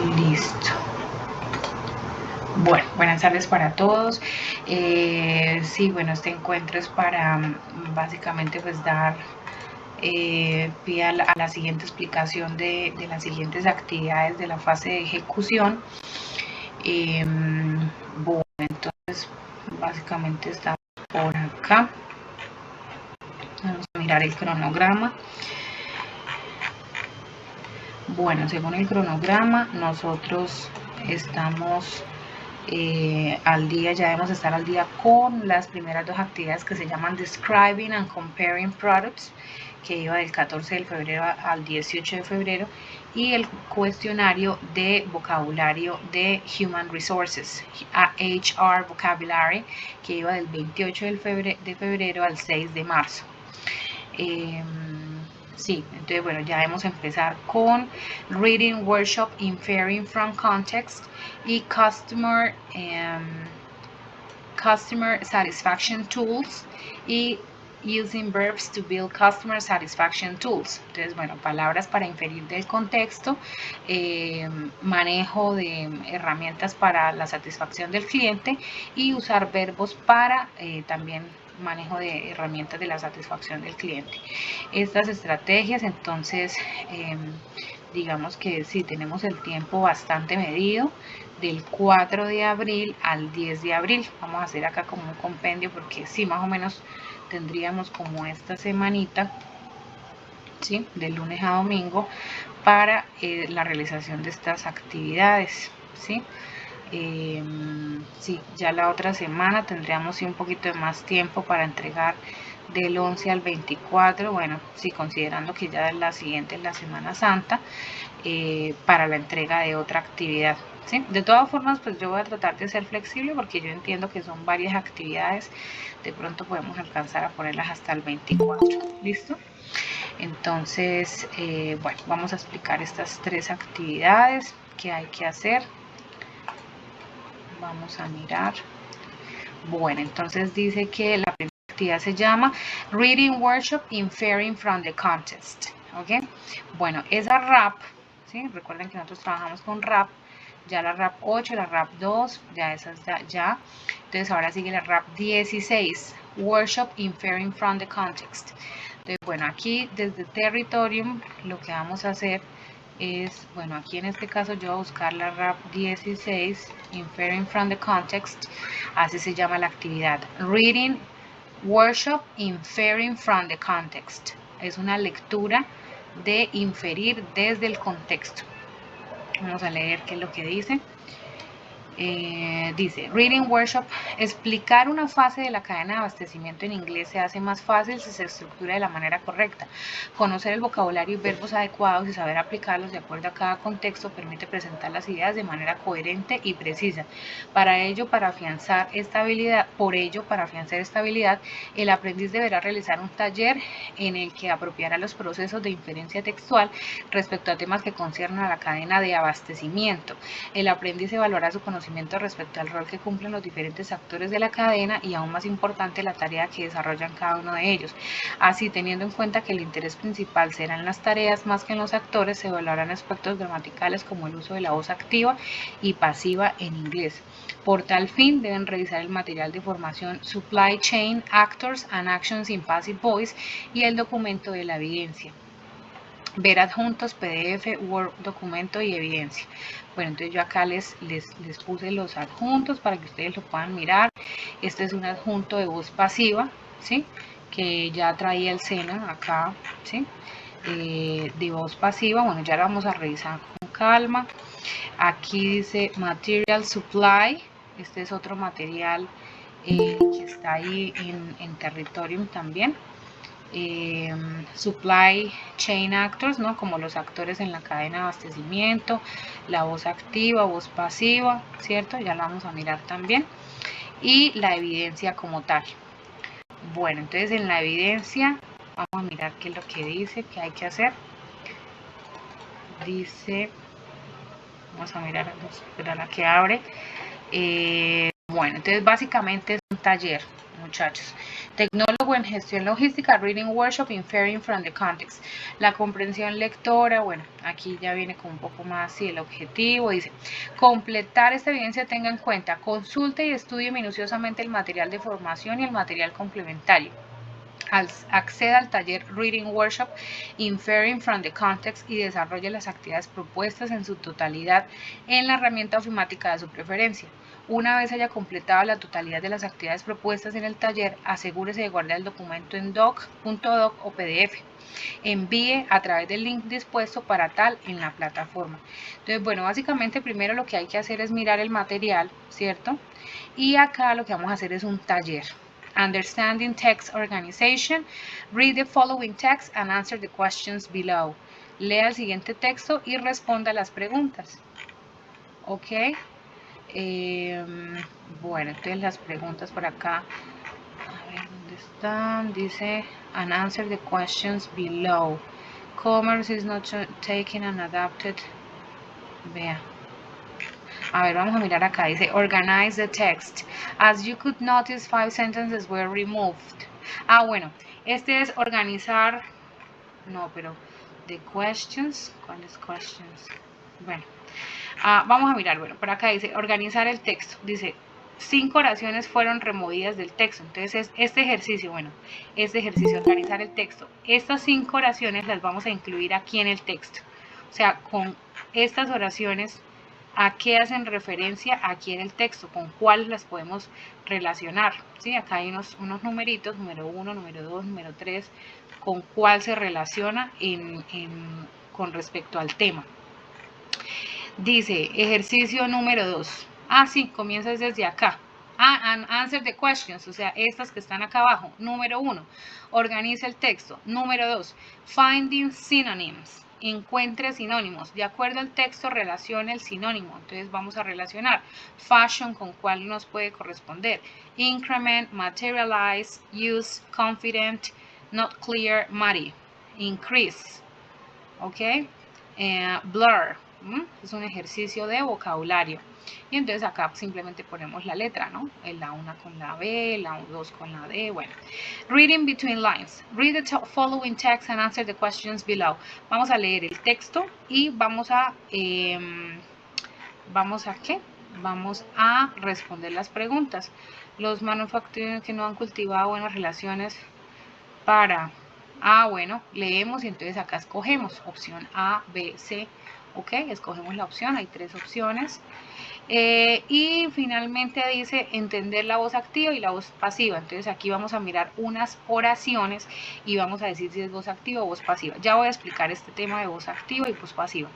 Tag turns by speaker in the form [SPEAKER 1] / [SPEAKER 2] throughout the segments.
[SPEAKER 1] Listo. Bueno, buenas tardes para todos. Sí, bueno, este encuentro es para básicamente pues dar pie a la siguiente explicación de las siguientes actividades de la fase de ejecución. Bueno, entonces básicamente estamos por acá. Vamos a mirar el cronograma. Bueno, según el cronograma, nosotros estamos al día, ya debemos estar al día con las primeras dos actividades que se llaman Describing and Comparing Products, que iba del 14 de febrero al 18 de febrero, y el cuestionario de vocabulario de Human Resources, HR Vocabulary, que iba del 28 de febrero al 6 de marzo. Sí, entonces bueno, ya debemos empezar con Reading Workshop Inferring from Context y Customer Satisfaction Tools y Using Verbs to Build Customer Satisfaction Tools. Entonces, bueno, palabras para inferir del contexto, manejo de herramientas para la satisfacción del cliente y usar verbos para también manejo de herramientas de la satisfacción del cliente. Estas estrategias, entonces, digamos que sí, tenemos el tiempo bastante medido, del 4 de abril al 10 de abril. Vamos a hacer acá como un compendio porque sí, más o menos tendríamos como esta semanita, ¿sí?, de lunes a domingo para la realización de estas actividades, ¿sí? Sí, ya la otra semana tendríamos sí un poquito de más tiempo para entregar del 11 al 24, bueno, sí, considerando que ya la siguiente es la Semana Santa, para la entrega de otra actividad, ¿sí? De todas formas, pues yo voy a tratar de ser flexible porque yo entiendo que son varias actividades, de pronto podemos alcanzar a ponerlas hasta el 24, ¿listo? Entonces, bueno, vamos a explicar estas tres actividades que hay que hacer. Vamos a mirar. Bueno, entonces dice que la primera actividad se llama Reading Workshop Inferring from the Context, ¿ok? Bueno, esa RAP, ¿sí? Recuerden que nosotros trabajamos con RAP, ya la RAP 8, la RAP 2, ya esas ya. Entonces ahora sigue la RAP 16, Workshop Inferring from the Context. Entonces, bueno, aquí desde Territorium lo que vamos a hacer es, bueno, aquí en este caso yo voy a buscar la RAP 16, Inferring from the Context, así se llama la actividad, Reading Workshop Inferring from the Context. Es una lectura de inferir desde el contexto. Vamos a leer qué es lo que dice. Dice, Reading Workshop, explicar una fase de la cadena de abastecimiento en inglés se hace más fácil si se estructura de la manera correcta. Conocer el vocabulario y verbos adecuados y saber aplicarlos de acuerdo a cada contexto permite presentar las ideas de manera coherente y precisa. Por ello, para afianzar esta habilidad, el aprendiz deberá realizar un taller en el que apropiará los procesos de inferencia textual respecto a temas que conciernen a la cadena de abastecimiento. El aprendiz evaluará su conocimiento respecto al rol que cumplen los diferentes actores de la cadena y, aún más importante, la tarea que desarrollan cada uno de ellos. Así, teniendo en cuenta que el interés principal será en las tareas más que en los actores, se evaluarán aspectos gramaticales como el uso de la voz activa y pasiva en inglés. Por tal fin, deben revisar el material de formación Supply Chain, Actors and Actions in Passive Voice y el documento de la evidencia. Ver adjuntos, PDF, Word, documento y evidencia. Bueno, entonces yo acá les puse los adjuntos para que ustedes lo puedan mirar. Este es un adjunto de voz pasiva, ¿sí?, que ya traía el SENA acá, ¿sí?, de voz pasiva. Bueno, ya lo vamos a revisar con calma. Aquí dice Material Supply. Este es otro material que está ahí en Territorium también. Supply Chain Actors, ¿no?, como los actores en la cadena de abastecimiento, la voz activa, voz pasiva, ¿cierto? Ya la vamos a mirar también. Y la evidencia como tal. Bueno, entonces en la evidencia vamos a mirar qué es lo que dice, qué hay que hacer. Dice, vamos a mirar, esperar a que abre. Bueno, entonces básicamente es un taller, muchachos. Tecnólogo en gestión logística, reading workshop, inferring from the context. La comprensión lectora, bueno, aquí ya viene con un poco más, sí, el objetivo, dice, completar esta evidencia tenga en cuenta, consulte y estudie minuciosamente el material de formación y el material complementario. Acceda al taller Reading Workshop Inferring from the Context y desarrolle las actividades propuestas en su totalidad en la herramienta ofimática de su preferencia. Una vez haya completado la totalidad de las actividades propuestas en el taller, asegúrese de guardar el documento en doc.doc o PDF. Envíe a través del link dispuesto para tal en la plataforma. Entonces, bueno, básicamente primero lo que hay que hacer es mirar el material, ¿cierto? Y acá lo que vamos a hacer es un taller. Understanding Text Organization. Read the following text and answer the questions below. Lea el siguiente texto y responda las preguntas. Ok. Bueno, entonces las preguntas por acá. A ver, ¿dónde están? Dice, and answer the questions below. Commerce is not taken and adapted. Vea. A ver, vamos a mirar acá. Dice, organize the text. As you could notice, 5 sentences were removed. Ah, bueno. Este es organizar. No, pero the questions. ¿Cuáles questions? Bueno. Vamos a mirar. Bueno, por acá dice, organizar el texto. Dice, 5 oraciones fueron removidas del texto. Entonces, este ejercicio, bueno, este ejercicio, organizar el texto. Estas 5 oraciones las vamos a incluir aquí en el texto. O sea, con estas oraciones, ¿a qué hacen referencia aquí en el texto? ¿Con cuáles las podemos relacionar? ¿Sí? Acá hay unos numeritos, número 1, número 2, número 3, con cuál se relaciona con respecto al tema. Dice, ejercicio número 2. Sí, comienza desde acá. And answer the questions, o sea, estas que están acá abajo. Número 1, organiza el texto. Número 2, finding synonyms. Encuentre sinónimos. De acuerdo al texto, relacione el sinónimo. Entonces vamos a relacionar fashion con cuál nos puede corresponder. Increment, materialize, use, confident, not clear, muddy. Increase. ¿Ok? Blur. Es un ejercicio de vocabulario. Y entonces acá simplemente ponemos la letra, ¿no? La 1 con la B, la 2 con la D, bueno. Reading between lines. Read the following text and answer the questions below. Vamos a leer el texto y vamos a ¿qué? Vamos a responder las preguntas. Los manufactureros que no han cultivado buenas relaciones para... bueno, leemos y entonces acá escogemos opción A, B, C. Ok, escogemos la opción, hay 3 opciones. Y finalmente dice entender la voz activa y la voz pasiva. Entonces aquí vamos a mirar unas oraciones y vamos a decir si es voz activa o voz pasiva. Ya voy a explicar este tema de voz activa y voz pasiva.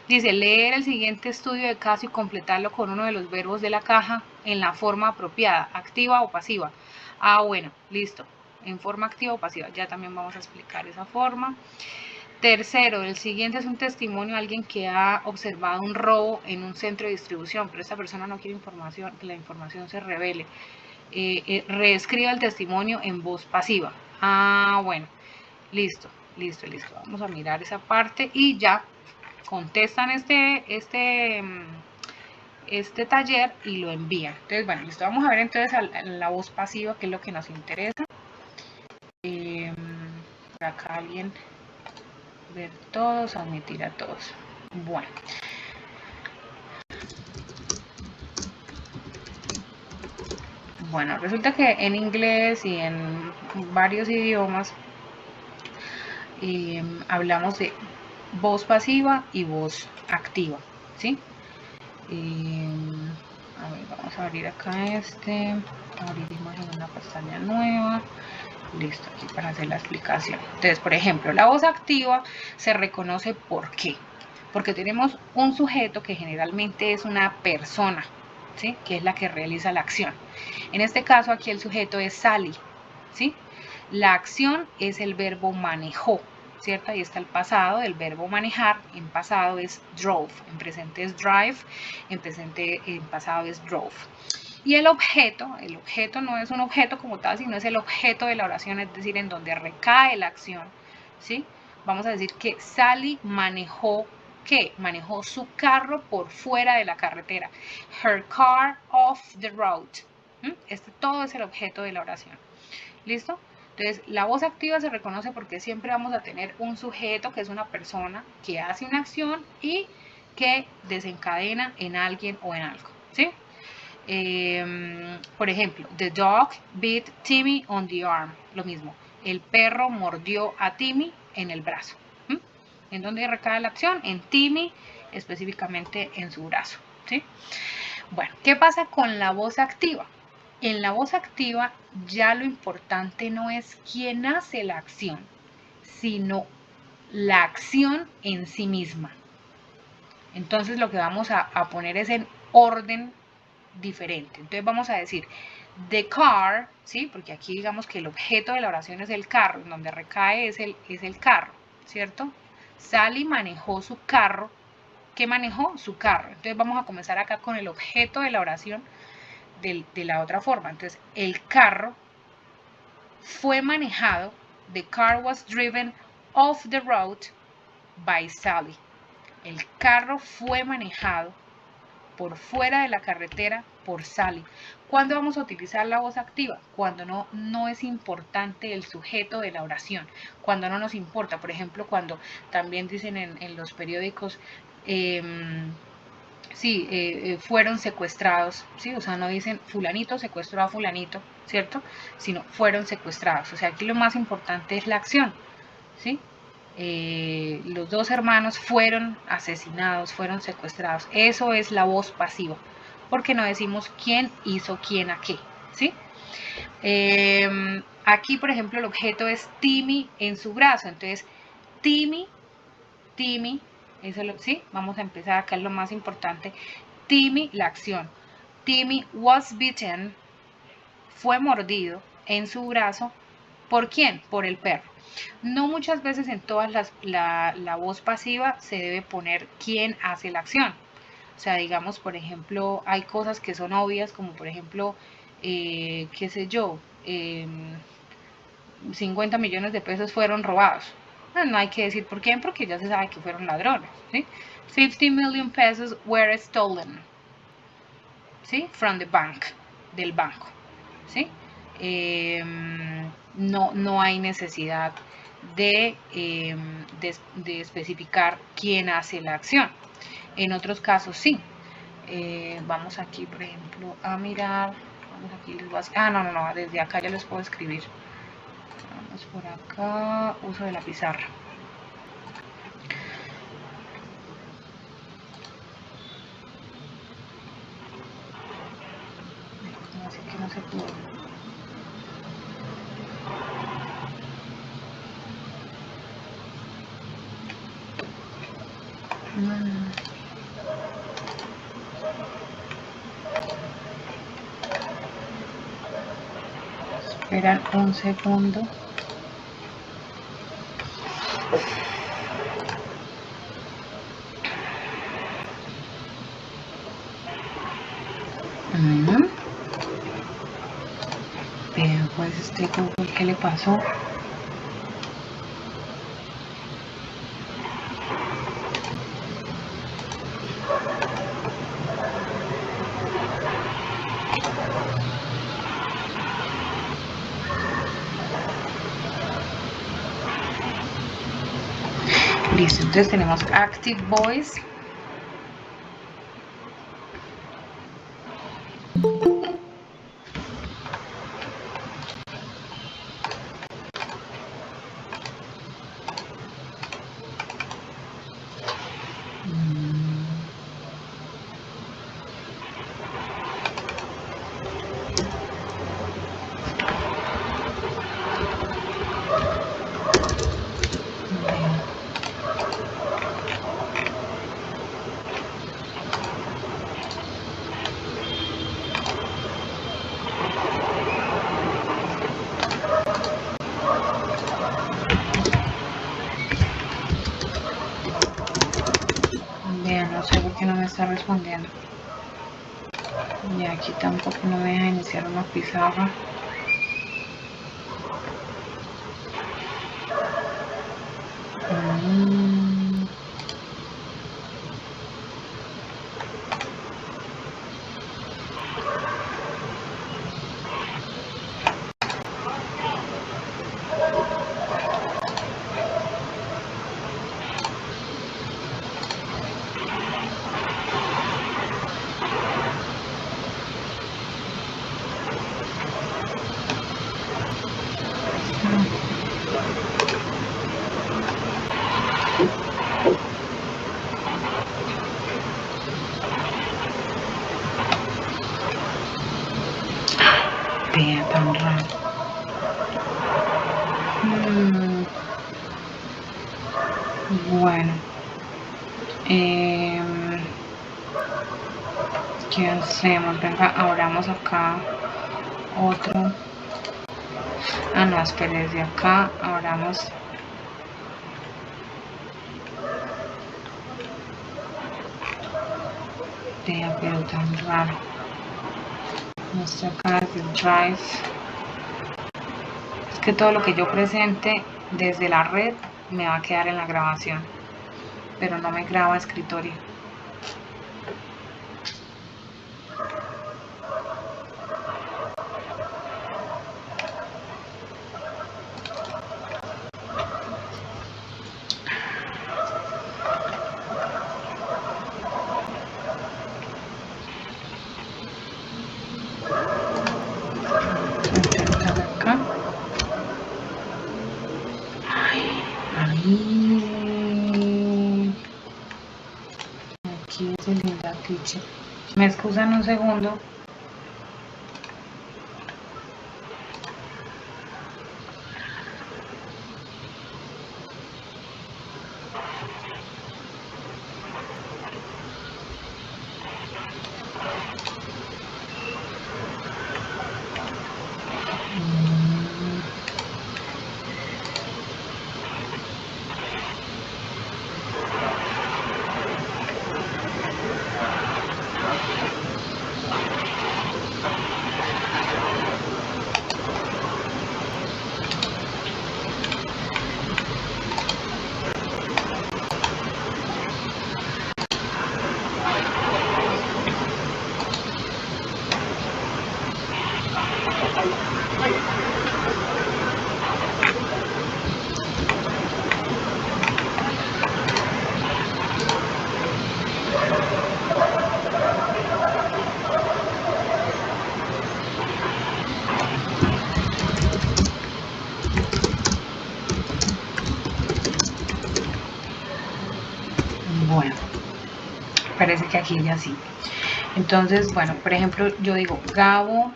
[SPEAKER 1] Dice leer el siguiente estudio de caso y completarlo con uno de los verbos de la caja en la forma apropiada, activa o pasiva. Bueno, listo. En forma activa o pasiva, ya también vamos a explicar esa forma. Tercero, el siguiente es un testimonio de alguien que ha observado un robo en un centro de distribución, pero esta persona no quiere que la información se revele. Reescriba el testimonio en voz pasiva. Bueno, listo. Vamos a mirar esa parte y ya contestan este taller y lo envían. Entonces, bueno, listo. Vamos a ver entonces la voz pasiva, que es lo que nos interesa. Por acá alguien, ver todos, admitir a todos. Bueno. Bueno, resulta que en inglés y en varios idiomas hablamos de voz pasiva y voz activa, ¿sí? A ver, vamos a abrir acá abrir imagen en una pestaña nueva. Listo, aquí para hacer la explicación. Entonces, por ejemplo, la voz activa se reconoce ¿por qué? Porque tenemos un sujeto que generalmente es una persona, ¿sí? Que es la que realiza la acción. En este caso, aquí el sujeto es Sally, ¿sí? La acción es el verbo manejó, ¿cierto? Ahí está el pasado, el verbo manejar, en pasado es drove, en presente es drive, en pasado es drove. Y el objeto no es un objeto como tal, sino es el objeto de la oración, es decir, en donde recae la acción, ¿sí? Vamos a decir que Sally manejó ¿qué? Manejó su carro por fuera de la carretera. Her car off the road. Todo es el objeto de la oración. ¿Listo? Entonces, la voz activa se reconoce porque siempre vamos a tener un sujeto, que es una persona, que hace una acción y que desencadena en alguien o en algo, ¿sí? Por ejemplo, the dog bit Timmy on the arm. Lo mismo, el perro mordió a Timmy en el brazo. ¿En dónde recae la acción? En Timmy, específicamente en su brazo, ¿sí? Bueno, ¿qué pasa con la voz activa? En la voz activa ya lo importante no es quién hace la acción, sino la acción en sí misma. Entonces lo que vamos a poner es en orden diferente. Entonces vamos a decir the car, ¿sí? Porque aquí digamos que el objeto de la oración es el carro, en donde recae es el carro, ¿cierto? Sally manejó su carro. ¿Qué manejó? Su carro. Entonces vamos a comenzar acá con el objeto de la oración de la otra forma. Entonces el carro fue manejado. The car was driven off the road by Sally. El carro fue manejado por fuera de la carretera por Sally. ¿Cuándo vamos a utilizar la voz activa? Cuando no es importante el sujeto de la oración, cuando no nos importa. Por ejemplo, cuando también dicen en los periódicos, fueron secuestrados, ¿sí? O sea, no dicen fulanito secuestró a fulanito, ¿cierto? Sino fueron secuestrados. O sea, aquí lo más importante es la acción, ¿sí? Los dos hermanos fueron asesinados, fueron secuestrados. Eso es la voz pasiva, porque no decimos quién hizo quién a qué, ¿sí? Aquí, por ejemplo, el objeto es Timmy en su brazo. Entonces, Timmy, ¿sí? Vamos a empezar, acá es lo más importante. Timmy, la acción. Timmy was bitten, fue mordido en su brazo. ¿Por quién? Por el perro. No muchas veces en todas la voz pasiva se debe poner quién hace la acción. O sea, digamos, por ejemplo, hay cosas que son obvias, como por ejemplo, qué sé yo, 50 millones de pesos fueron robados. No hay que decir por quién, porque ya se sabe que fueron ladrones, ¿sí? 50 million pesos were stolen, ¿sí? From the bank, del banco, ¿sí? No hay necesidad de especificar quién hace la acción. En otros casos sí. Vamos aquí, por ejemplo, a mirar. Vamos aquí, no, desde acá ya les puedo escribir. Vamos por acá, uso de la pizarra. Así que no se pudo. Esperan un segundo. Pero pues Google, ¿qué le pasó? Listo, entonces tenemos Active Voice. No sé por qué no me está respondiendo. Y aquí tampoco no me deja iniciar una pizarra. Bueno, ¿qué hacemos? Venga, abramos acá otro. Ah, no, espere, desde acá abramos. Vea, pero tan raro. Nuestra acá es el Drive. Es que todo lo que yo presente desde la red me va a quedar en la grabación, pero no me graba escritorio. Acá. Ahí. Aquí es el Linda Teacher. ¿Me excusan un segundo? Bueno, parece que aquí ya sí. Entonces, bueno, por ejemplo, yo digo Gabo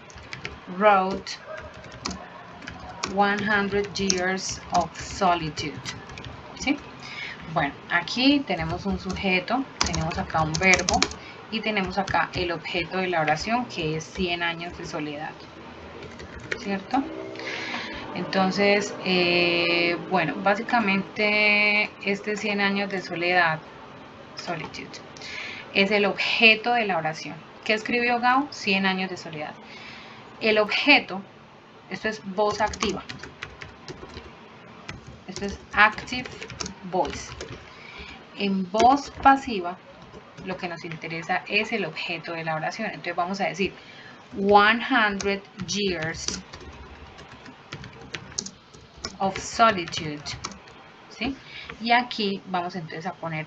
[SPEAKER 1] wrote 100 Years of Solitude. ¿Sí? Bueno, aquí tenemos un sujeto, tenemos acá un verbo y tenemos acá el objeto de la oración, que es 100 años de soledad. ¿Cierto? Entonces, bueno, básicamente este 100 años de soledad, solitude, es el objeto de la oración. ¿Qué escribió Gao? 100 años de soledad. El objeto, esto es voz activa. Esto es active voice. En voz pasiva, lo que nos interesa es el objeto de la oración. Entonces vamos a decir 100 years of solitude. ¿Sí? Y aquí vamos entonces a poner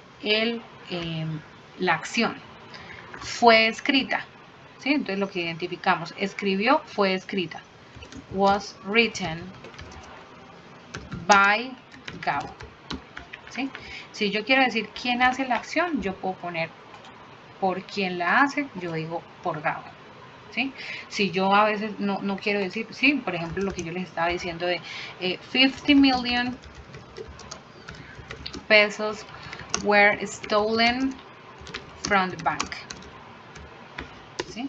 [SPEAKER 1] la acción. Fue escrita. ¿Sí? Entonces lo que identificamos, escribió, fue escrita. Was written by Gabo. ¿Sí? Si yo quiero decir quién hace la acción, yo puedo poner por quién la hace, yo digo por Gabo. ¿Sí? Si yo a veces no quiero decir, sí, por ejemplo, lo que yo les estaba diciendo de 50 million pesos were stolen from the bank. ¿Sí?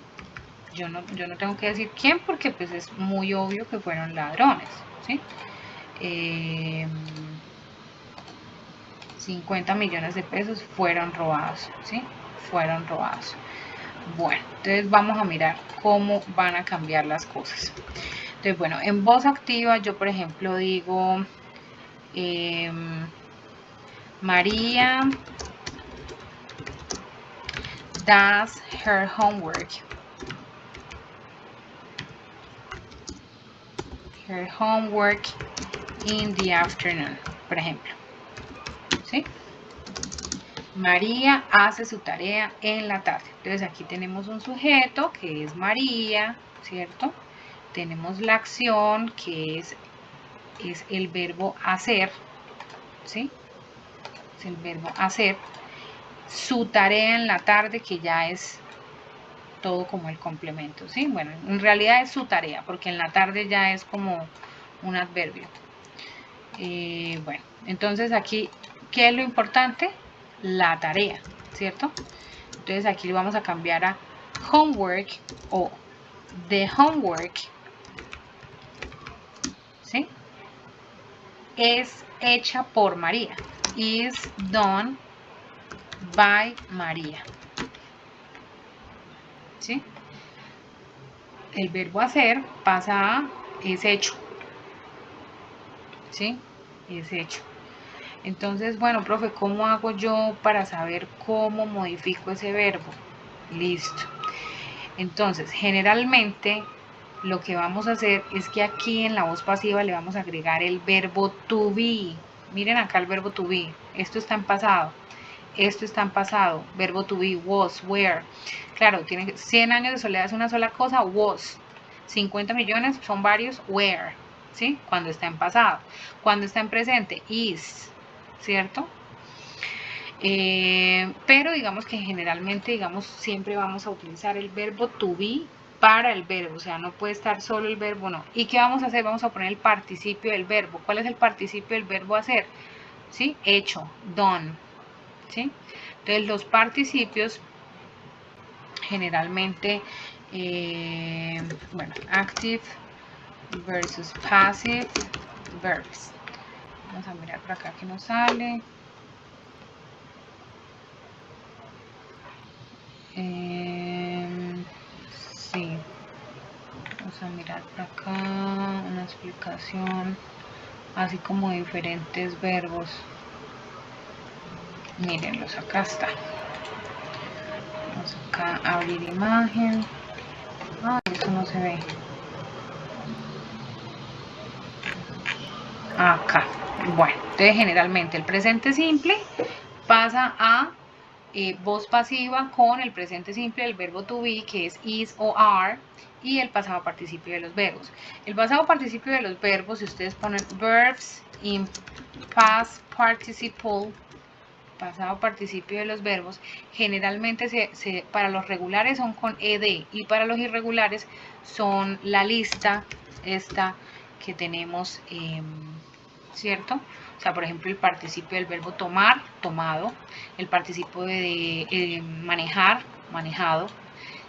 [SPEAKER 1] Yo no tengo que decir quién porque pues es muy obvio que fueron ladrones. ¿Sí? 50 millones de pesos fueron robados. ¿Sí? Fueron robados. Bueno, entonces vamos a mirar cómo van a cambiar las cosas. Entonces, bueno, en voz activa yo, por ejemplo, digo María does her homework. Her homework in the afternoon, por ejemplo. ¿Sí? María hace su tarea en la tarde. Entonces aquí tenemos un sujeto que es María, ¿cierto? Tenemos la acción que es el verbo hacer, ¿sí? Es el verbo hacer. Su tarea en la tarde, que ya es todo como el complemento, ¿sí? Bueno, en realidad es su tarea, porque en la tarde ya es como un adverbio. Bueno, entonces aquí ¿Qué es lo importante? La tarea, ¿cierto? Entonces aquí lo vamos a cambiar a homework o the homework, ¿sí? Es hecha por María. Is done by María, ¿sí? El verbo hacer pasa a es hecho, ¿sí? Es hecho. Entonces, bueno, profe, ¿cómo hago yo para saber cómo modifico ese verbo? Listo. Entonces, generalmente lo que vamos a hacer es que aquí en la voz pasiva le vamos a agregar el verbo to be. Miren acá el verbo to be. Esto está en pasado. Esto está en pasado. Verbo to be, was, were. Claro, tiene 100 años de soledad es una sola cosa, was. 50 millones son varios, were. ¿Sí? Cuando está en pasado. Cuando está en presente, is. ¿Cierto? Pero digamos que generalmente, digamos, siempre vamos a utilizar el verbo to be para el verbo, o sea, no puede estar solo el verbo, no. ¿Y qué vamos a hacer? Vamos a poner el participio del verbo. ¿Cuál es el participio del verbo hacer? ¿Sí? Hecho, done, ¿sí? Entonces, los participios generalmente, bueno, active versus passive verbs. Vamos a mirar por acá que nos sale. Sí, vamos a mirar por acá una explicación, así como diferentes verbos. Mírenlos, acá está. Vamos acá a abrir imagen. Eso no se ve. Acá. Bueno, entonces generalmente el presente simple pasa a voz pasiva con el presente simple del verbo to be, que es is o are, y el pasado participio de los verbos. El pasado participio de los verbos, si ustedes ponen verbs in past participle, pasado participio de los verbos, generalmente para los regulares son con ed y para los irregulares son la lista esta que tenemos, ¿cierto? O sea, por ejemplo, el participio del verbo tomar, tomado, el participio de manejar, manejado,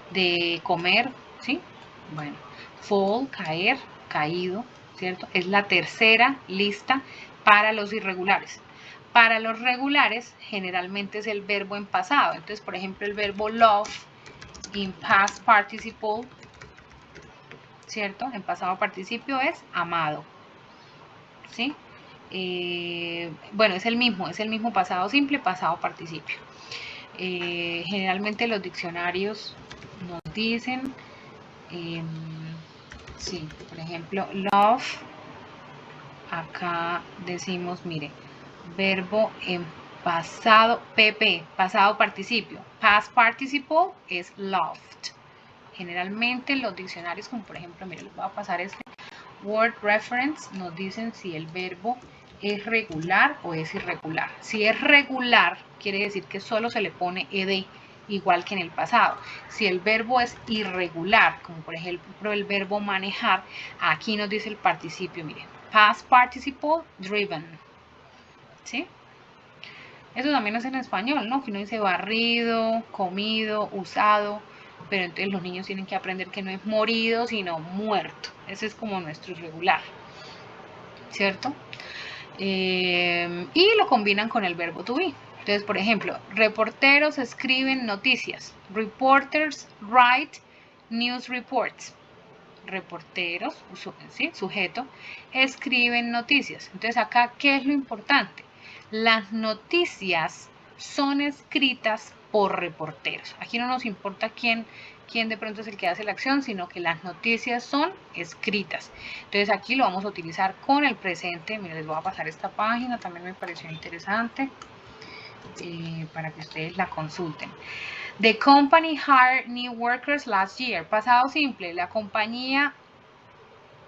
[SPEAKER 1] de comer, ¿sí? Bueno, fall, caer, caído, ¿cierto? Es la tercera lista para los irregulares. Para los regulares, generalmente es el verbo en pasado. Entonces, por ejemplo, el verbo love in past participle, ¿cierto? En pasado participio es amado, ¿sí? Bueno, es el mismo pasado simple, pasado participio. Generalmente los diccionarios nos dicen, sí, por ejemplo, love, acá decimos, mire, verbo en pasado, PP, pasado participio, past participle es loved. Generalmente los diccionarios, como por ejemplo, mire, les voy a pasar este Word Reference, nos dicen si el verbo es regular o es irregular. Si es regular, quiere decir que solo se le pone ed, igual que en el pasado. Si el verbo es irregular, como por ejemplo el verbo manejar, aquí nos dice el participio, miren, past participle driven, ¿sí? Eso también es en español, ¿no? Que uno dice barrido, comido, usado, pero entonces los niños tienen que aprender que no es morido, sino muerto. Ese es como nuestro irregular, ¿cierto? Y lo combinan con el verbo to be. Entonces, por ejemplo, reporteros escriben noticias. Reporters write news reports. Reporteros, ¿sí? Sujeto, escriben noticias. Entonces, acá, ¿qué es lo importante? Las noticias son escritas por reporteros. Aquí no nos importa quién de pronto es el que hace la acción, sino que las noticias son escritas. Entonces aquí lo vamos a utilizar con el presente. Miren, les voy a pasar esta página, también me pareció interesante para que ustedes la consulten. The company hired new workers last year. Pasado simple, la compañía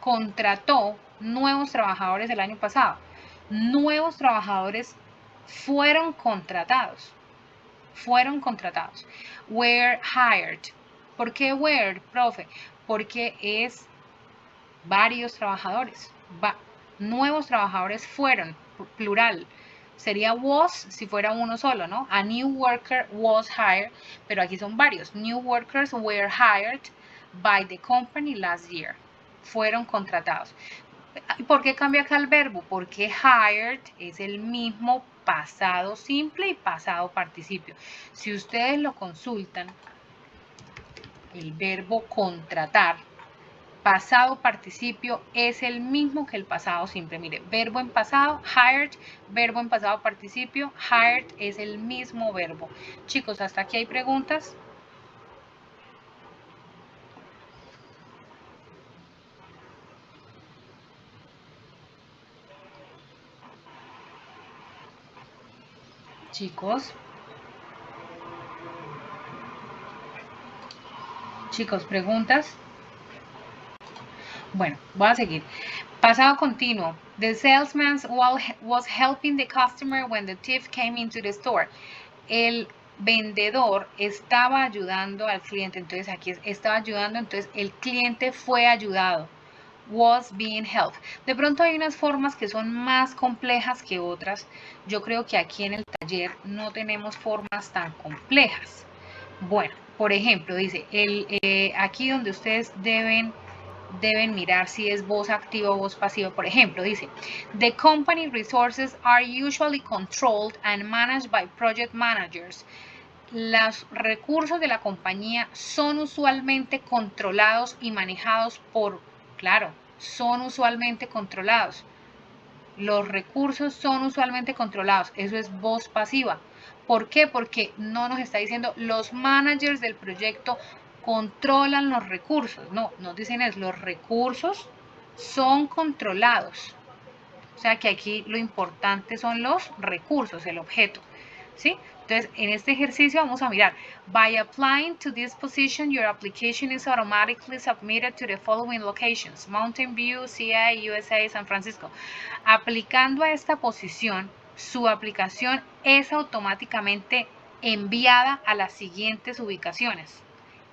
[SPEAKER 1] contrató nuevos trabajadores el año pasado. Nuevos trabajadores fueron contratados. Fueron contratados. Were hired. ¿Por qué were, profe? Porque es varios trabajadores. Nuevos trabajadores fueron, plural. Sería was si fuera uno solo, ¿no? A new worker was hired, pero aquí son varios. New workers were hired by the company last year. Fueron contratados. ¿Por qué cambia acá el verbo? Porque hired es el mismo pasado simple y pasado participio. Si ustedes lo consultan, el verbo contratar, pasado participio es el mismo que el pasado simple. Mire, verbo en pasado, hired, verbo en pasado participio, hired es el mismo verbo. Chicos, hasta aquí hay preguntas. Chicos, preguntas. Bueno, voy a seguir. Pasado continuo. The salesman was helping the customer when the thief came into the store. El vendedor estaba ayudando al cliente. Entonces aquí estaba ayudando, entonces el cliente fue ayudado. Was being helped. De pronto hay unas formas que son más complejas que otras. Yo creo que aquí en el taller no tenemos formas tan complejas. Bueno, por ejemplo, dice, aquí donde ustedes deben mirar si es voz activa o voz pasiva. Por ejemplo, dice, the company resources are usually controlled and managed by project managers. Los recursos de la compañía son usualmente controlados y manejados por, claro, son usualmente controlados. Los recursos son usualmente controlados. Eso es voz pasiva. ¿Por qué? Porque no nos está diciendo los managers del proyecto controlan los recursos. No, nos dicen es los recursos son controlados. O sea que aquí lo importante son los recursos, el objeto. ¿Sí? Entonces, en este ejercicio vamos a mirar, by applying to this position, your application is automatically submitted to the following locations, Mountain View, CA, USA, San Francisco. Aplicando a esta posición, su aplicación es automáticamente enviada a las siguientes ubicaciones.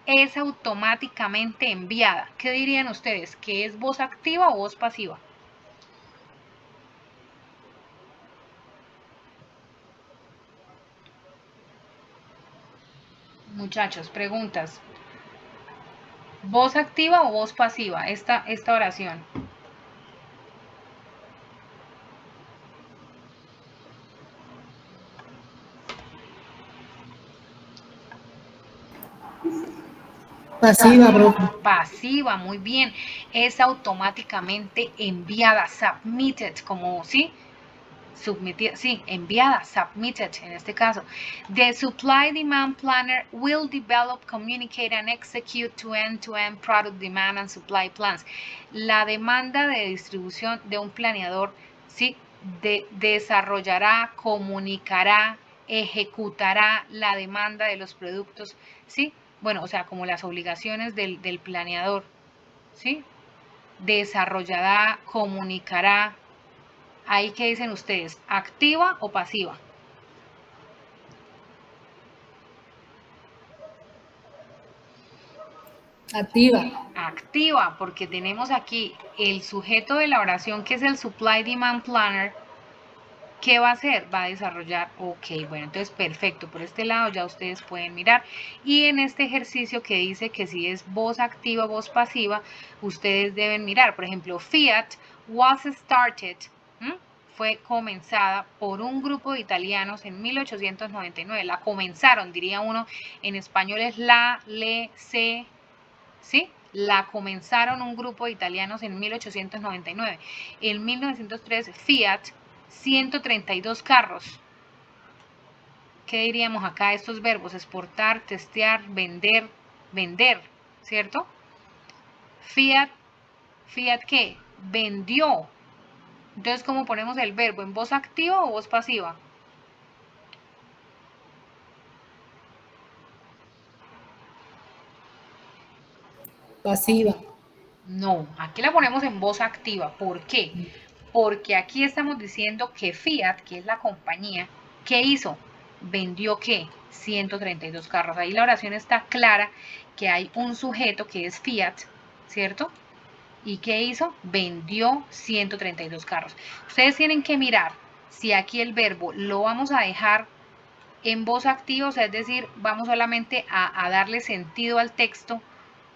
[SPEAKER 1] Es automáticamente enviada. ¿Qué dirían ustedes? ¿Que es voz activa o voz pasiva? Muchachos, preguntas. ¿Voz activa o voz pasiva? Esta oración.
[SPEAKER 2] Pasiva, profe.
[SPEAKER 1] Pasiva, muy bien. Es automáticamente enviada, submitted, como, ¿sí? Submitida, sí, enviada, submitted en este caso. The Supply Demand Planner will develop, communicate and execute end-to-end product demand and supply plans. La demanda de distribución de un planeador, sí, desarrollará, comunicará, ejecutará la demanda de los productos, sí, bueno, o sea, como las obligaciones del planeador, sí, desarrollará, comunicará. Ahí, ¿qué dicen ustedes? ¿Activa o pasiva?
[SPEAKER 2] Activa.
[SPEAKER 1] Activa, porque tenemos aquí el sujeto de la oración que es el Supply Demand Planner. ¿Qué va a hacer? Va a desarrollar, ok, bueno, entonces perfecto, por este lado ya ustedes pueden mirar. Y en este ejercicio que dice que si es voz activa o voz pasiva, ustedes deben mirar, por ejemplo, Fiat was started, fue comenzada por un grupo de italianos en 1899, la comenzaron, diría uno, en español es la, le, se, ¿sí? La comenzaron un grupo de italianos en 1899. En 1903, Fiat, 132 carros. ¿Qué diríamos acá? Estos verbos, exportar, testear, vender, vender, ¿cierto? Fiat, ¿Fiat qué? Vendió. Entonces, ¿cómo ponemos el verbo? ¿En voz activa o voz pasiva?
[SPEAKER 2] Pasiva.
[SPEAKER 1] No, aquí la ponemos en voz activa. ¿Por qué? Porque aquí estamos diciendo que Fiat, que es la compañía, ¿qué hizo? ¿Vendió qué? 132 carros. Ahí la oración está clara que hay un sujeto que es Fiat, ¿cierto? ¿Y qué hizo? Vendió 132 carros. Ustedes tienen que mirar si aquí el verbo lo vamos a dejar en voz activa, o sea, es decir, vamos solamente a darle sentido al texto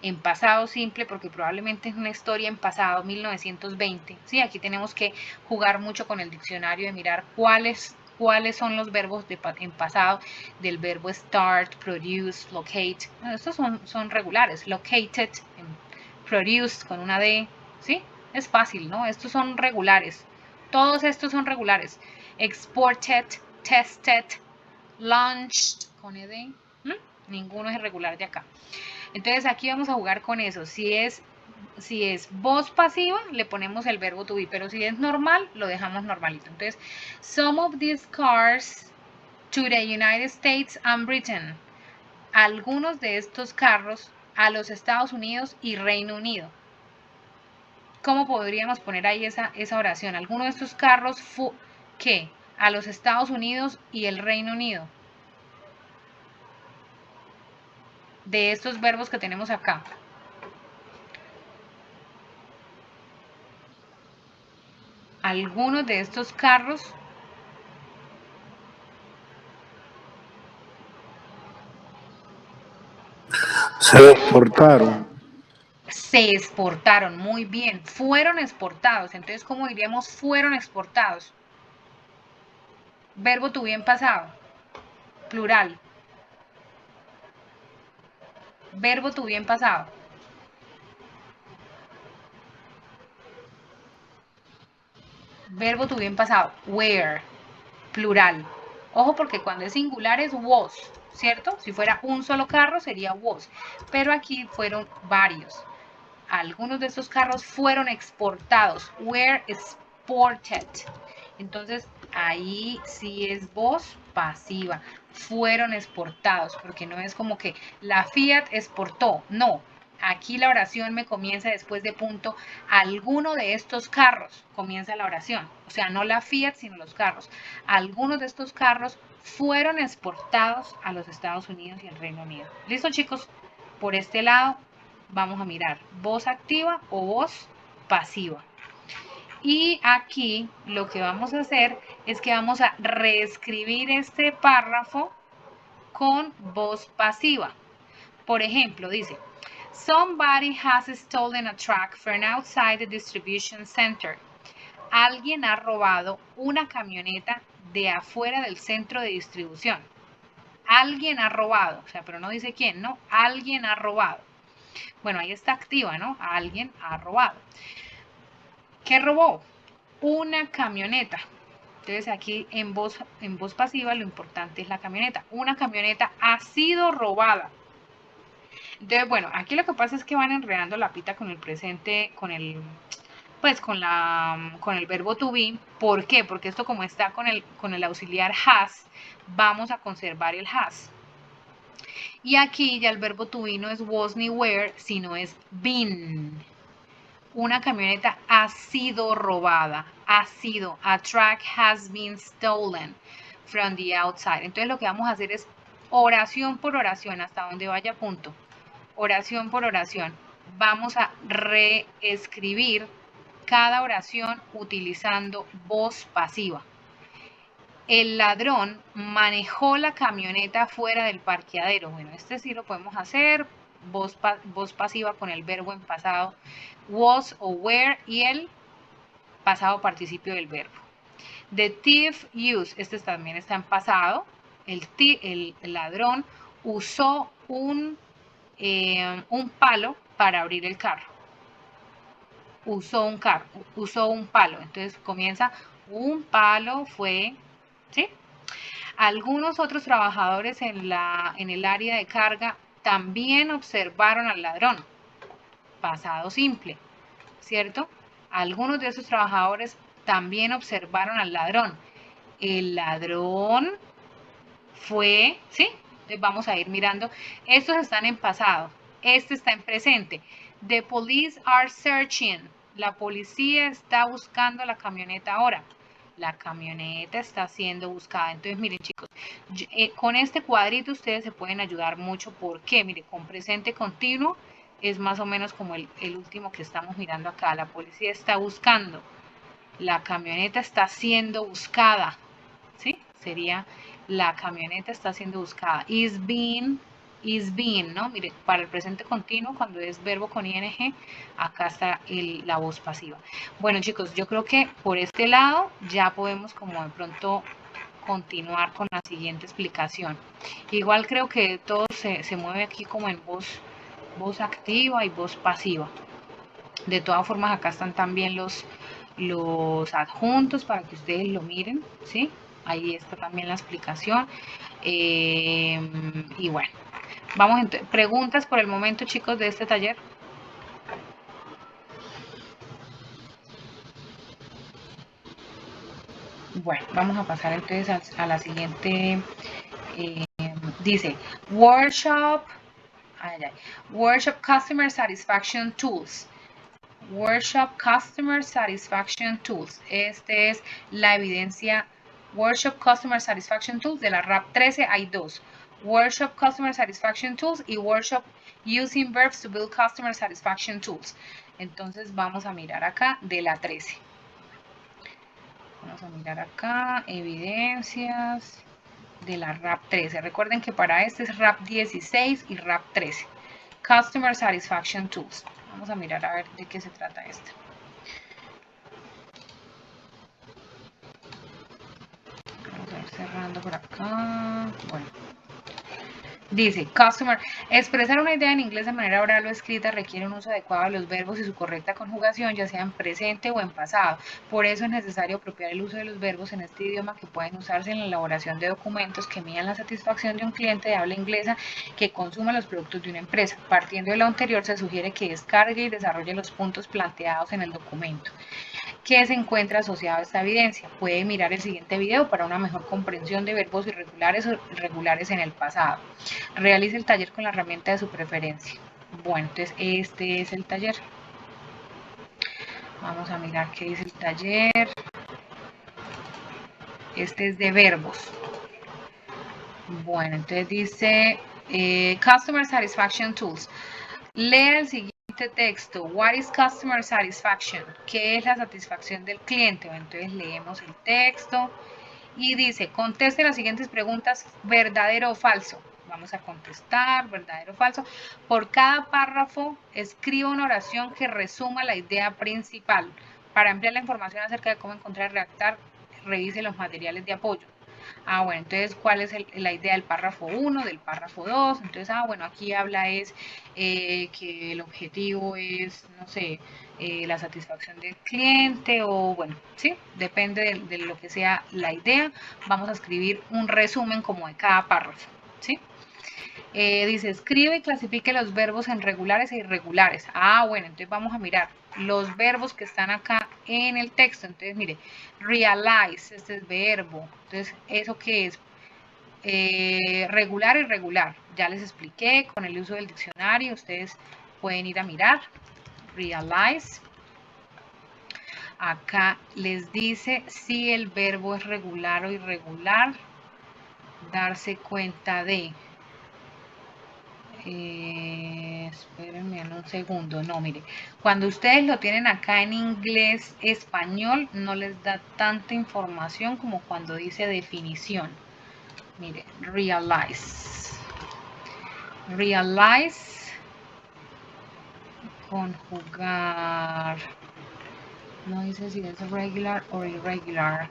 [SPEAKER 1] en pasado simple, porque probablemente es una historia en pasado 1920, ¿sí? Aquí tenemos que jugar mucho con el diccionario de mirar cuáles son los verbos en pasado del verbo start, produce, locate. Bueno, estos son regulares, located, produced con una D, ¿sí? Es fácil, ¿no? Estos son regulares. Todos estos son regulares. Exported, tested, launched con ED. Ninguno es irregular de acá. Entonces aquí vamos a jugar con eso. Si es voz pasiva, le ponemos el verbo to be, pero si es normal, lo dejamos normalito. Entonces, some of these cars to the United States and Britain. Algunos de estos carros a los Estados Unidos y Reino Unido. ¿Cómo podríamos poner ahí esa oración? Algunos de estos carros, ¿qué? A los Estados Unidos y el Reino Unido. De estos verbos que tenemos acá. Algunos de estos carros
[SPEAKER 3] se exportaron.
[SPEAKER 1] Se exportaron, muy bien. Fueron exportados. Entonces, ¿cómo diríamos fueron exportados? Verbo to be en pasado. Plural. Verbo to be en pasado. Verbo to be en pasado. Where. Plural. Ojo porque cuando es singular es was, ¿cierto? Si fuera un solo carro sería was. Pero aquí fueron varios. Algunos de estos carros fueron exportados. Were exported. Entonces, ahí sí es voz pasiva. Fueron exportados, porque no es como que la Fiat exportó. No, aquí la oración me comienza después de punto. Alguno de estos carros comienza la oración. O sea, no la Fiat, sino los carros. Algunos de estos carros fueron exportados a los Estados Unidos y al Reino Unido. ¿Listo, chicos? Por este lado vamos a mirar voz activa o voz pasiva. Y aquí lo que vamos a hacer es que vamos a reescribir este párrafo con voz pasiva. Por ejemplo, dice, somebody has stolen a truck from outside the distribution center. Alguien ha robado una camioneta de afuera del centro de distribución. Alguien ha robado, o sea, pero no dice quién, ¿no? Alguien ha robado. Bueno, ahí está activa, ¿no? Alguien ha robado. ¿Qué robó? Una camioneta. Entonces aquí en voz pasiva lo importante es la camioneta. Una camioneta ha sido robada. Entonces, bueno, aquí lo que pasa es que van enredando la pita con el presente, con el verbo to be. ¿Por qué? Porque esto como está con el auxiliar has, vamos a conservar el has. Y aquí ya el verbo to be no es was ni were, sino es been. Una camioneta ha sido robada. Ha sido. A truck has been stolen from the outside. Entonces lo que vamos a hacer es oración por oración, hasta donde vaya punto. Oración por oración. Vamos a reescribir cada oración utilizando voz pasiva. El ladrón manejó la camioneta fuera del parqueadero. Bueno, este sí lo podemos hacer. Voz pasiva con el verbo en pasado was o were y el pasado participio del verbo. The thief used, este también está en pasado. El ladrón usó un palo para abrir el carro. Usó un palo. Entonces comienza un palo fue, ¿sí? Algunos otros trabajadores en el área de carga también observaron al ladrón. Pasado simple, ¿cierto? Algunos de esos trabajadores también observaron al ladrón. El ladrón fue, ¿sí? Entonces vamos a ir mirando. Estos están en pasado. Este está en presente. The police are searching. La policía está buscando la camioneta ahora. La camioneta está siendo buscada. Entonces, miren, chicos, con este cuadrito ustedes se pueden ayudar mucho. ¿Por qué? Mire, con presente continuo es más o menos como el último que estamos mirando acá. La policía está buscando. La camioneta está siendo buscada, ¿sí? Sería la camioneta está siendo buscada. Is being, ¿no? Mire, para el presente continuo, cuando es verbo con ing, acá está la voz pasiva. Bueno, chicos, yo creo que por este lado ya podemos como de pronto continuar con la siguiente explicación. Igual creo que todo se mueve aquí como en voz activa y voz pasiva. De todas formas, acá están también los adjuntos para que ustedes lo miren, ¿sí? Ahí está también la explicación. Y bueno, vamos entonces. ¿Preguntas por el momento, chicos, de este taller? Bueno, vamos a pasar entonces a la siguiente. Dice, Workshop Customer Satisfaction Tools. Workshop Customer Satisfaction Tools. Este es la evidencia. Workshop Customer Satisfaction Tools de la RAP 13 hay dos. Workshop Customer Satisfaction Tools y Workshop Using Verbs to Build Customer Satisfaction Tools. Entonces vamos a mirar acá de la 13. Vamos a mirar acá, evidencias de la RAP 13. Recuerden que para este es RAP 16 y RAP 13. Customer Satisfaction Tools. Vamos a mirar a ver de qué se trata esto. Vamos a ir cerrando por acá. Bueno. Dice, expresar una idea en inglés de manera oral o escrita requiere un uso adecuado de los verbos y su correcta conjugación, ya sea en presente o en pasado. Por eso es necesario apropiar el uso de los verbos en este idioma que pueden usarse en la elaboración de documentos que midan la satisfacción de un cliente de habla inglesa que consuma los productos de una empresa. Partiendo de lo anterior, se sugiere que descargue y desarrolle los puntos planteados en el documento. ¿Qué se encuentra asociado a esta evidencia? Puede mirar el siguiente video para una mejor comprensión de verbos irregulares o irregulares en el pasado. Realice el taller con la herramienta de su preferencia. Bueno, entonces este es el taller. Vamos a mirar qué dice el taller. Este es de verbos. Bueno, entonces dice Customer Satisfaction Tools. Lea el siguiente texto. What is customer satisfaction? ¿Qué es la satisfacción del cliente? Entonces leemos el texto y dice, conteste las siguientes preguntas, verdadero o falso. Vamos a contestar, verdadero o falso. Por cada párrafo, escriba una oración que resuma la idea principal. Para ampliar la información acerca de cómo encontrar y redactar, revise los materiales de apoyo. Bueno, entonces, ¿cuál es la idea del párrafo 1, del párrafo 2? Entonces, bueno, aquí habla que el objetivo es, no sé, la satisfacción del cliente o, bueno, sí, depende de lo que sea la idea. Vamos a escribir un resumen como de cada párrafo, ¿sí? Dice, escribe y clasifique los verbos en regulares e irregulares. Bueno, entonces vamos a mirar los verbos que están acá en el texto. Entonces, mire, realize, este es verbo. Entonces, ¿eso qué es? Regular y irregular. Ya les expliqué con el uso del diccionario. Ustedes pueden ir a mirar. Realize. Acá les dice si el verbo es regular o irregular. Darse cuenta de... espérenme un segundo, no, mire, cuando ustedes lo tienen acá en inglés español no les da tanta información como cuando dice definición. Mire, realize, conjugar, no dice si es regular o irregular.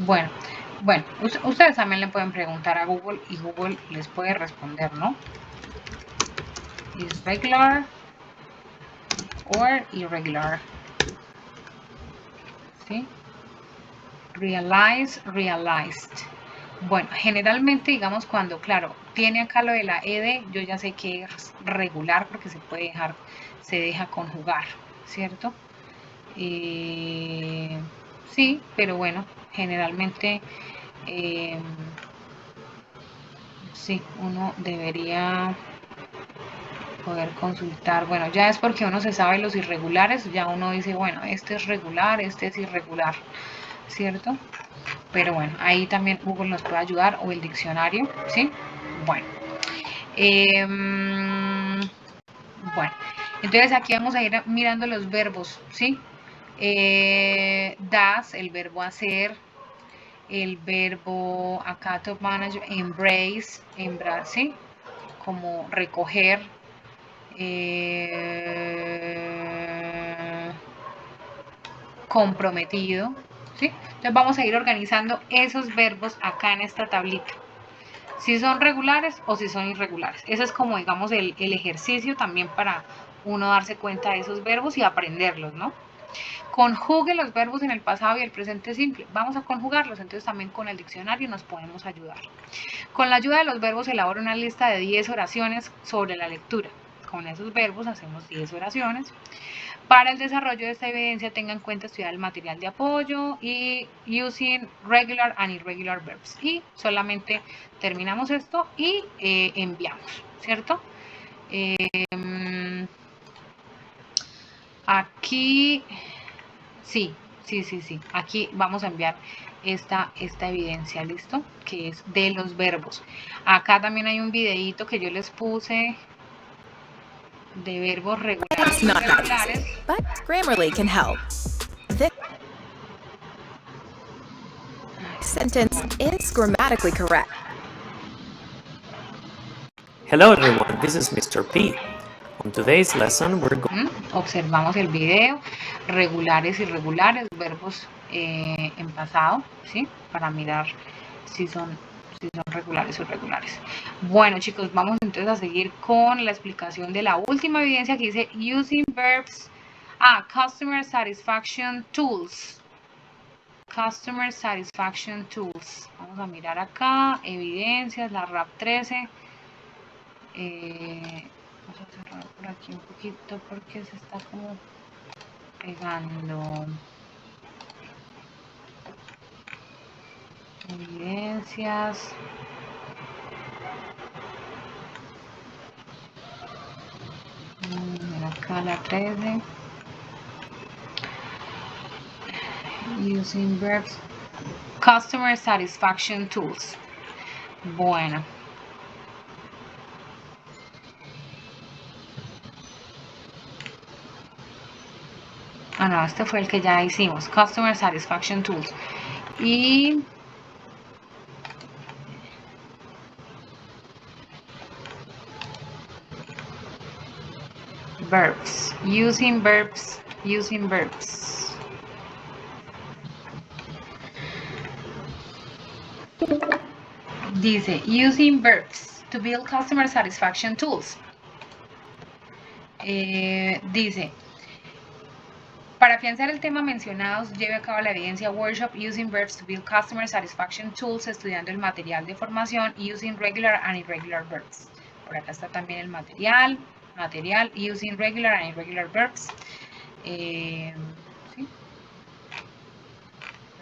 [SPEAKER 1] Bueno, ustedes también le pueden preguntar a Google y Google les puede responder, ¿no? ¿Es regular or irregular? ¿Sí? Realize, realized. Bueno, generalmente, digamos, cuando, claro, tiene acá lo de la ed, yo ya sé que es regular porque se deja conjugar, ¿cierto? Sí, pero bueno, generalmente sí, uno debería poder consultar. Bueno, ya es porque uno se sabe los irregulares, ya uno dice, bueno, este es regular, este es irregular, ¿cierto? Pero bueno, ahí también Google nos puede ayudar o el diccionario, ¿sí? Bueno. Bueno, entonces aquí vamos a ir mirando los verbos, ¿sí? Das, el verbo hacer, el verbo acá top manager, embrace, ¿sí? Como recoger, comprometido, ¿sí? Entonces vamos a ir organizando esos verbos acá en esta tablita. Si son regulares o si son irregulares. Ese es como, digamos, el ejercicio también para uno darse cuenta de esos verbos y aprenderlos, ¿no? Conjugue los verbos en el pasado y el presente simple. Vamos a conjugarlos, entonces también con el diccionario nos podemos ayudar. Con la ayuda de los verbos elabora una lista de 10 oraciones sobre la lectura. Con esos verbos hacemos 10 oraciones. Para el desarrollo de esta evidencia tenga en cuenta estudiar el material de apoyo y using regular and irregular verbs. Y solamente terminamos esto y enviamos, ¿cierto? Aquí, sí. Aquí vamos a enviar esta evidencia, ¿listo? Que es de los verbos. Acá también hay un videíto que yo les puse de verbos regulares y irregulares.
[SPEAKER 4] But Grammarly can help. This sentence is grammatically correct.
[SPEAKER 5] Hello everyone, this is Mr. P. On today's lesson we're going
[SPEAKER 1] Observamos el video, regulares y irregulares, verbos en pasado, ¿sí? Para mirar si son regulares o irregulares. Bueno chicos, vamos entonces a seguir con la explicación de la última evidencia que dice using verbs, customer satisfaction tools. Customer satisfaction tools. Vamos a mirar acá, evidencias, la RAP 13. Vamos a cerrar por aquí un poquito porque se está como pegando. Evidencias. Acá la 13. Using verbs. Customer satisfaction tools. Bueno. No, este fue el que ya hicimos. Customer satisfaction tools. Y verbs. Using verbs. Using verbs. Dice, using verbs to build customer satisfaction tools. Dice, para afianzar el tema mencionados, lleve a cabo la evidencia workshop Using Verbs to Build Customer Satisfaction Tools, estudiando el material de formación Using Regular and Irregular Verbs. Por acá está también el material, Using Regular and Irregular Verbs. ¿Sí?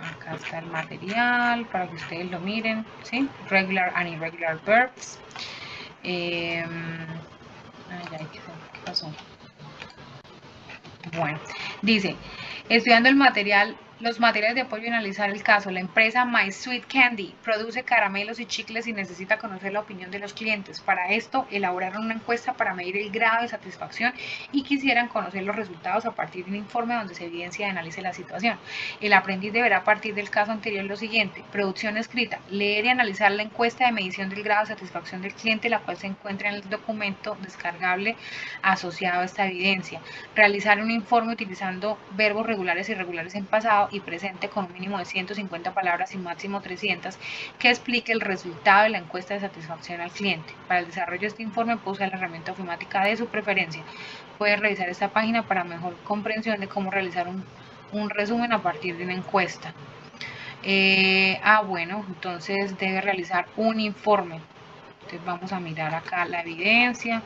[SPEAKER 1] Acá está el material para que ustedes lo miren, ¿sí? Regular and Irregular Verbs. ¿Qué pasó? Bueno, dice, estudiando el material, los materiales de apoyo y analizar el caso. La empresa My Sweet Candy produce caramelos y chicles y necesita conocer la opinión de los clientes. Para esto, elaboraron una encuesta para medir el grado de satisfacción y quisieran conocer los resultados a partir de un informe donde se evidencia y analice la situación. El aprendiz deberá a partir del caso anterior lo siguiente: producción escrita, leer y analizar la encuesta de medición del grado de satisfacción del cliente, la cual se encuentra en el documento descargable asociado a esta evidencia. Realizar un informe utilizando verbos regulares y irregulares en pasado y presente con un mínimo de 150 palabras y máximo 300 que explique el resultado de la encuesta de satisfacción al cliente. Para el desarrollo de este informe puede usar la herramienta ofimática de su preferencia. Puede revisar esta página para mejor comprensión de cómo realizar un resumen a partir de una encuesta. Bueno, entonces debe realizar un informe. Entonces vamos a mirar acá la evidencia.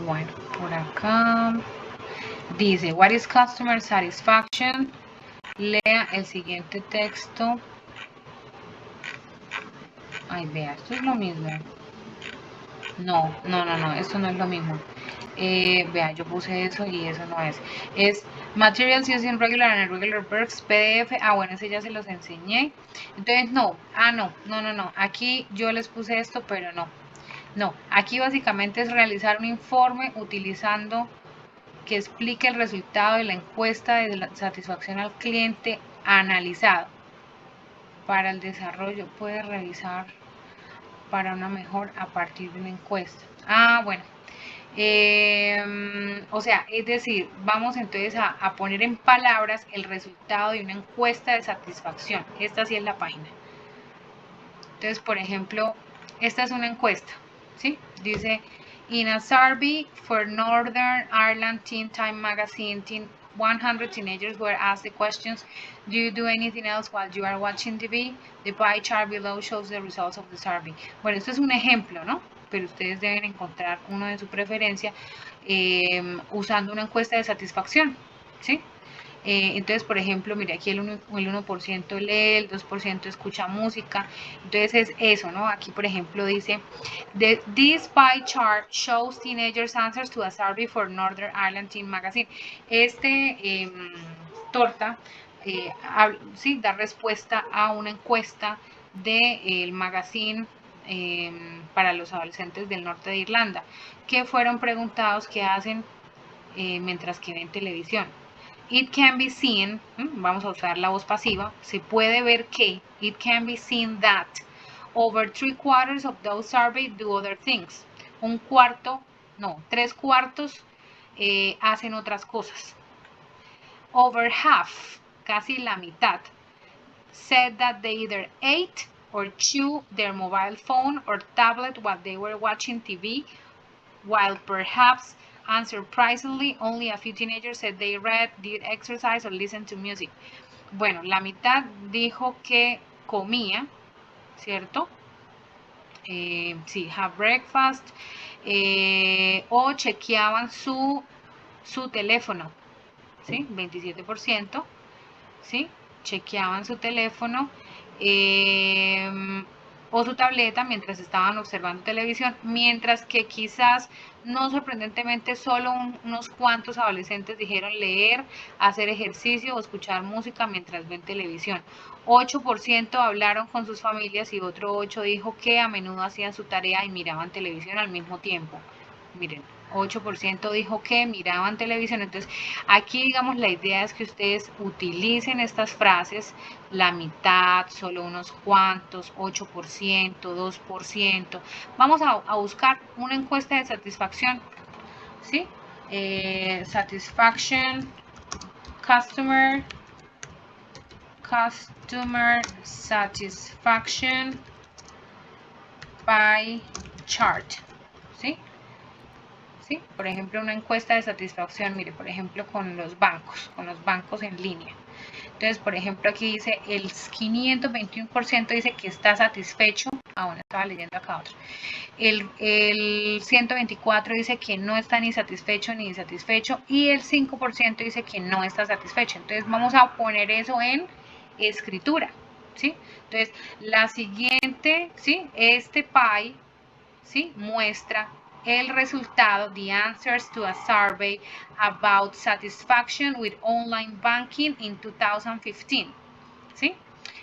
[SPEAKER 1] Bueno, por acá dice, what is customer satisfaction? Lea el siguiente texto. Ay, vea, esto es lo mismo. No, esto no es lo mismo. Vea, yo puse eso y eso no es. Es Materials Using Regular and Irregular Verbs, PDF. Ah, bueno, ese ya se los enseñé. Entonces, no. No. Aquí yo les puse esto, pero no. No, aquí básicamente es realizar un informe utilizando que explique el resultado de la encuesta de la satisfacción al cliente analizado. Para el desarrollo puede revisar para una mejor a partir de una encuesta. Ah, bueno. O sea, es decir, vamos entonces a poner en palabras el resultado de una encuesta de satisfacción. Esta sí es la página. Entonces, por ejemplo, esta es una encuesta, ¿sí? Dice, in a survey for Northern Ireland Teen Time Magazine, 100 teenagers were asked the questions, do you do anything else while you are watching TV? The pie chart below shows the results of the survey. Bueno, esto es un ejemplo, ¿no? Pero ustedes deben encontrar uno de su preferencia usando una encuesta de satisfacción, ¿sí? Entonces, por ejemplo, mire, aquí el 1% lee, el 2% escucha música. Entonces es eso, ¿no? Aquí, por ejemplo, dice, this pie chart shows teenagers' answers to a survey for Northern Ireland Teen Magazine. Torta, sí, da respuesta a una encuesta del magazine para los adolescentes del norte de Irlanda, que fueron preguntados qué hacen mientras que ven televisión. It can be seen, vamos a usar la voz pasiva, se puede ver que, it can be seen that over 3/4 of those surveyed do other things. 3/4 hacen otras cosas. Over half, casi la mitad, said that they either ate or chewed their mobile phone or tablet while they were watching TV, while perhaps unsurprisingly, only a few teenagers said they read, did exercise, or listened to music. Bueno, la mitad dijo que comía, ¿cierto? Sí, have breakfast, o chequeaban su teléfono, ¿sí? 27%, ¿sí? Chequeaban su teléfono o su tableta mientras estaban observando televisión, mientras que quizás, no sorprendentemente, solo unos cuantos adolescentes dijeron leer, hacer ejercicio o escuchar música mientras ven televisión. 8% hablaron con sus familias y otro 8% dijo que a menudo hacían su tarea y miraban televisión al mismo tiempo. Miren, 8% dijo que miraban televisión. Entonces, aquí, digamos, la idea es que ustedes utilicen estas frases, la mitad, solo unos cuantos, 8%, 2%. Vamos a buscar una encuesta de satisfacción, ¿sí? Satisfaction, customer satisfaction pie chart, ¿sí? ¿Sí? Por ejemplo, una encuesta de satisfacción, mire, por ejemplo, con los bancos en línea. Entonces, por ejemplo, aquí dice el 521% dice que está satisfecho. Ah, bueno, estaba leyendo acá otro. El 124 dice que no está ni satisfecho ni insatisfecho y el 5% dice que no está satisfecho. Entonces, vamos a poner eso en escritura, ¿sí? Entonces, la siguiente, ¿sí? Este pie, ¿sí? Muestra el resultado, the answers to a survey about satisfaction with online banking in 2015, ¿sí?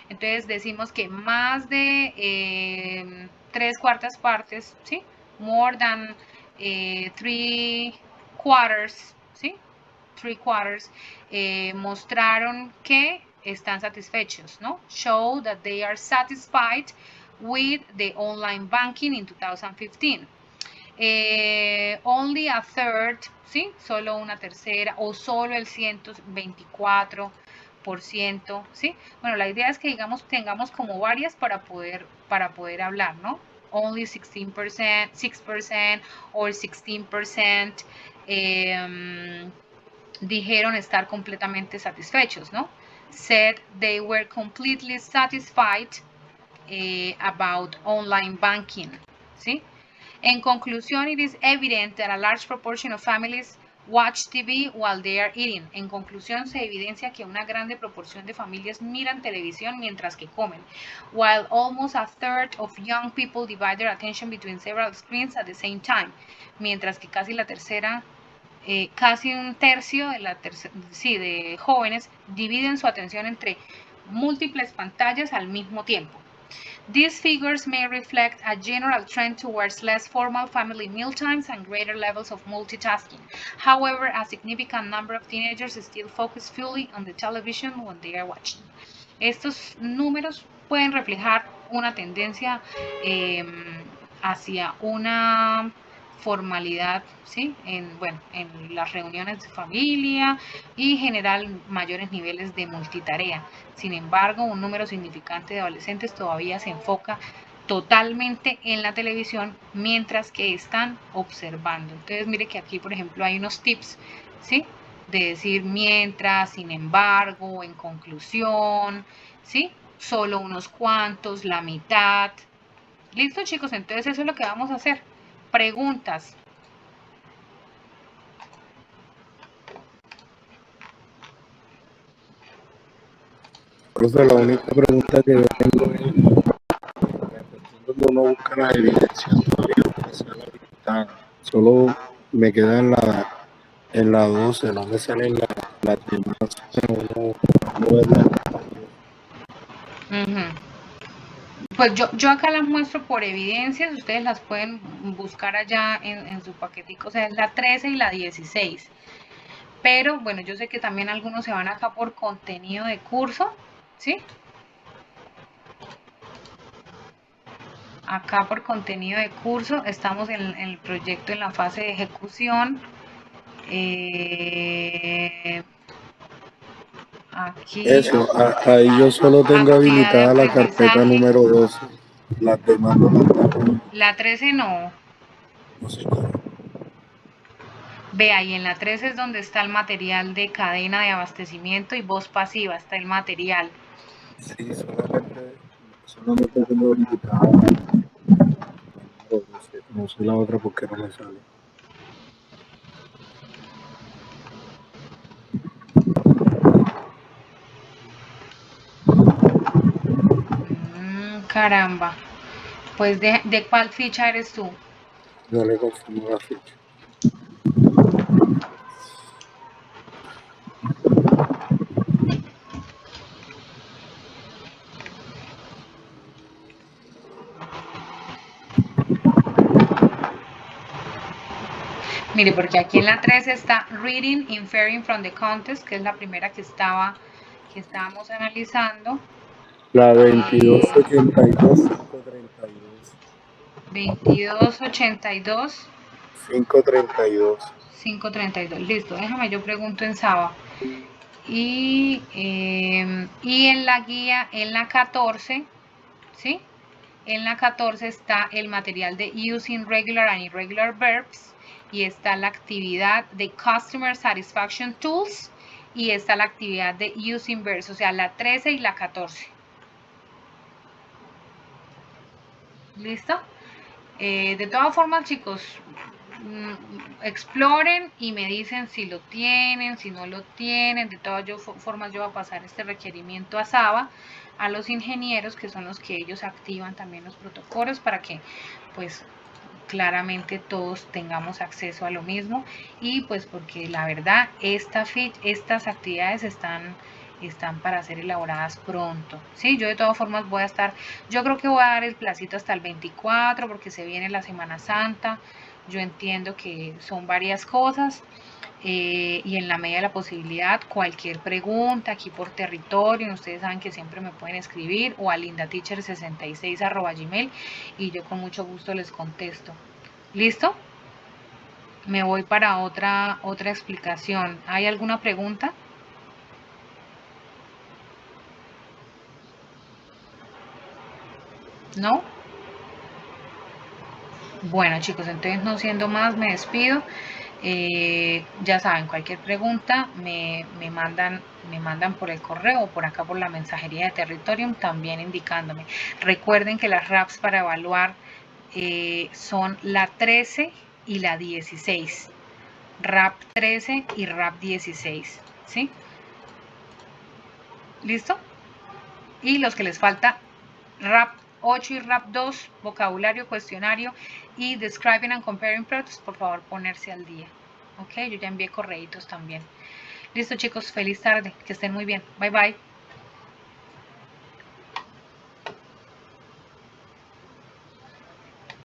[SPEAKER 1] Entonces decimos que más de 3/4 partes, ¿sí? More than 3/4, ¿sí? 3/4 mostraron que están satisfechos, ¿no? Show that they are satisfied with the online banking in 2015. Only a third, ¿sí? Solo una tercera o solo el 124%, ¿sí? Bueno, la idea es que, digamos, tengamos como varias para poder hablar, ¿no? Only 16%, 6% or 16% dijeron estar completamente satisfechos, ¿no? Said they were completely satisfied about online banking, ¿sí? En conclusión, it is evident that a large proportion of families watch TV while they are eating. En conclusión, se evidencia que una grande proporción de familias miran televisión mientras que comen, while almost a third of young people divide their attention between several screens at the same time. Mientras que casi un tercio de jóvenes dividen su atención entre múltiples pantallas al mismo tiempo. These figures may reflect a general trend towards less formal family mealtimes and greater levels of multitasking. However, a significant number of teenagers still focus fully on the television when they are watching. Estos números pueden reflejar una tendencia hacia una formalidad, ¿sí? En las reuniones de familia y generar mayores niveles de multitarea. Sin embargo, un número significante de adolescentes todavía se enfoca totalmente en la televisión mientras que están observando. Entonces, mire que aquí, por ejemplo, hay unos tips, ¿sí? De decir mientras, sin embargo, en conclusión, ¿sí? Solo unos cuantos, la mitad. ¿Listo, chicos? Entonces eso es lo que vamos a hacer. Preguntas.
[SPEAKER 3] Profe, la única pregunta que yo tengo es, cuando uno busca la evidencia, todavía no me sale ahorita, solo me queda en la 12, no me salen las demás, pero uno ve
[SPEAKER 1] Pues yo acá las muestro por evidencias, ustedes las pueden buscar allá en su paquetico, o sea, es la 13 y la 16. Pero bueno, yo sé que también algunos se van acá por contenido de curso, ¿sí? Acá por contenido de curso, estamos en el proyecto en la fase de ejecución. Aquí.
[SPEAKER 3] eso, ahí yo solo tengo habilitada la carpeta número 12, las demás no las tengo.
[SPEAKER 1] La 13 no.
[SPEAKER 3] No sé.
[SPEAKER 1] Ve ahí en la 13 es donde está el material de cadena de abastecimiento y voz pasiva, está el material.
[SPEAKER 3] Sí, solamente tengo habilitada. No sé la otra porque no me sale.
[SPEAKER 1] Caramba. Pues ¿de cuál ficha eres tú?
[SPEAKER 3] No le confirmo la fecha.
[SPEAKER 1] Mire, porque aquí en la 13 está Reading, Inferring from the Context, que es la primera que estábamos analizando.
[SPEAKER 3] La 2282, 532.
[SPEAKER 1] 2282.
[SPEAKER 3] 532.
[SPEAKER 1] 532. Listo, déjame yo pregunto en Saba. Y en la guía, en la 14, ¿sí? En la 14 está el material de Using Regular and Irregular Verbs y está la actividad de Customer Satisfaction Tools y está la actividad de Using Verbs, o sea, la 13 y la 14. ¿Listo? De todas formas, chicos, exploren y me dicen si lo tienen, si no lo tienen. De todas formas, yo voy a pasar este requerimiento a Saba, a los ingenieros, que son los que ellos activan también los protocolos para que, pues, claramente todos tengamos acceso a lo mismo. Y pues porque la verdad, estas actividades están para ser elaboradas pronto, ¿sí? Yo de todas formas yo creo que voy a dar el placito hasta el 24 porque se viene la Semana Santa. Yo entiendo que son varias cosas y en la medida de la posibilidad, cualquier pregunta aquí por territorio, ustedes saben que siempre me pueden escribir o a lindateacher66@gmail y yo con mucho gusto les contesto. ¿Listo? Me voy para otra explicación. ¿Hay alguna pregunta? ¿No? Bueno, chicos, entonces no siendo más, me despido. Ya saben, cualquier pregunta me mandan por el correo o por acá por la mensajería de Territorium, también indicándome. Recuerden que las RAPs para evaluar son la 13 y la 16. RAP 13 y RAP 16, ¿sí? ¿Listo? Y los que les falta RAP 8 y RAP 2, vocabulario, cuestionario y Describing and Comparing Products, por favor ponerse al día. Ok, yo ya envié correitos también. Listo chicos, feliz tarde, que estén muy bien. Bye bye.